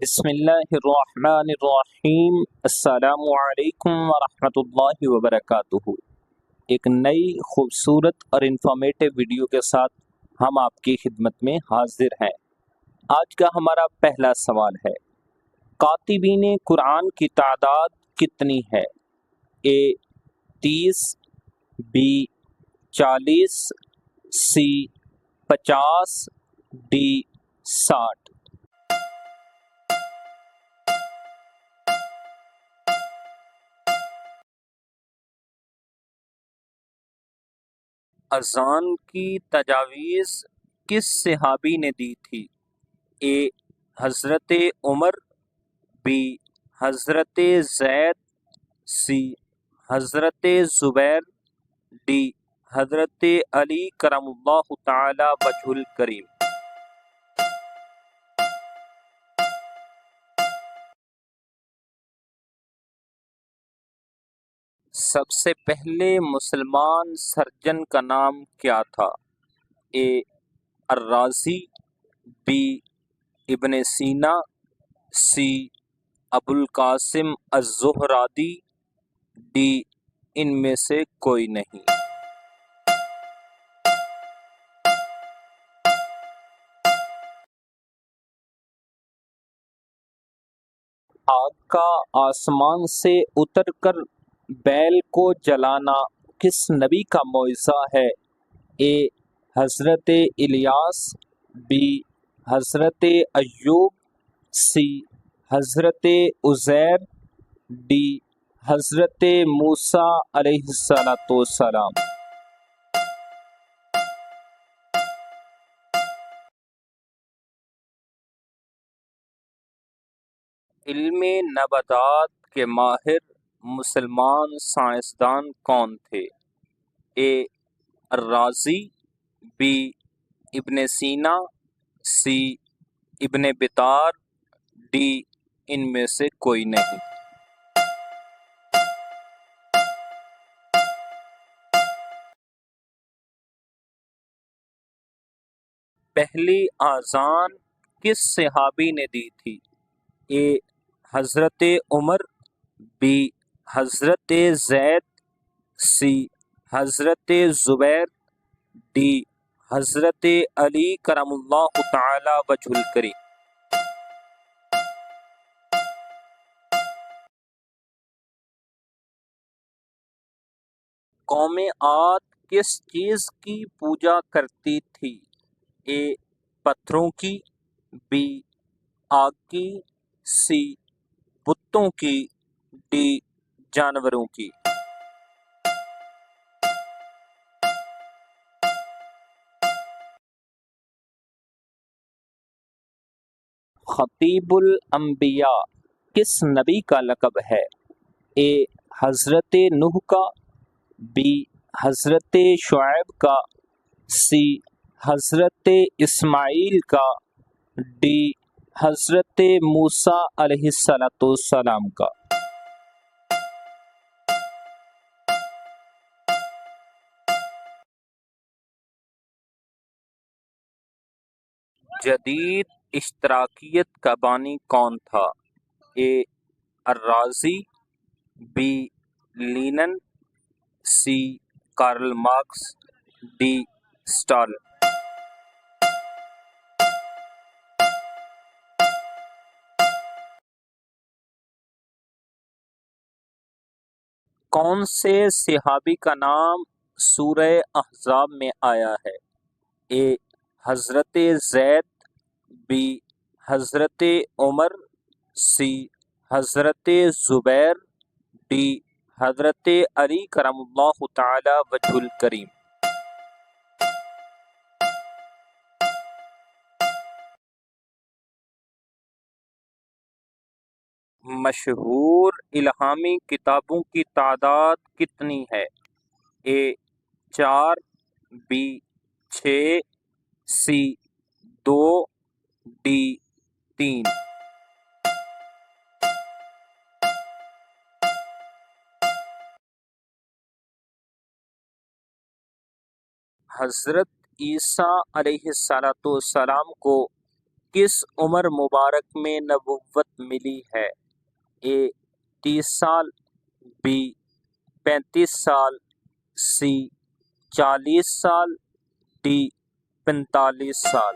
بسم اللہ الرحمن الرحیم۔ السلام علیکم ورحمۃ اللہ وبرکاتہ۔ ایک نئی خوبصورت اور انفارمیٹیو ویڈیو کے ساتھ ہم آپ کی خدمت میں حاضر ہیں۔ آج کا ہمارا پہلا سوال ہے، کاتبین قرآن کی تعداد کتنی ہے؟ اے 30، بی 40، سی 50، ڈی 60۔ اذان کی تجاویز کس صحابی نے دی تھی؟ اے حضرت عمر، بی حضرت زید، سی حضرت زبیر، ڈی حضرت علی کرم اللہ تعالی وجہ الکریم۔ سب سے پہلے مسلمان سرجن کا نام کیا تھا؟ اے الرازی، بی ابن سینا، سی ابو القاسم الزہرادی، ڈی ان میں سے کوئی نہیں۔ آگ کا آسمان سے اتر کر بیل کو جلانا کس نبی کا معجزہ ہے؟ اے حضرت الیاس، بی حضرت ایوب، سی حضرت عزیر، ڈی حضرت موسیٰ علیہ السلام۔ علم نباتات کے ماہر مسلمان سائنسدان کون تھے؟ اے الرازی، بی ابن سینا، سی ابن بطار، ڈی ان میں سے کوئی نہیں۔ پہلی اذان کس صحابی نے دی تھی؟ اے حضرت عمر، بی حضرت زید، سی حضرت زبیر، ڈی حضرت علی کرم اللہ تعالی وجہ الکریم۔ قوم عاد کس چیز کی پوجا کرتی تھی؟ اے پتھروں کی، بی آگ کی، سی بتوں کی، ڈی جانوروں کی۔ خطیب الانبیاء کس نبی کا لقب ہے؟ اے حضرت نوح کا، بی حضرت شعیب کا، سی حضرت اسماعیل کا، ڈی حضرت موسیٰ علیہ السلام کا۔ جدید اشتراکیت کا بانی کون تھا؟ A Al Razi, B Lenin, C Karl Marx, D Stalin. کون سے صحابی کا نام سورہ احزاب میں آیا ہے؟ اے حضرت زید، بی حضرت عمر، سی حضرت زبیر، ڈی حضرت علی کرم اللہ تعالی وجہ الکریم۔ مشہور الہامی کتابوں کی تعداد کتنی ہے؟ اے 4، بی 6، سی 2، ڈی 3۔ حضرت عیسیٰ علیہ السلام کو کس عمر مبارک میں نبوت ملی ہے؟ اے 30 سال، بی 35 سال، سی 40 سال، ڈی 45 سال۔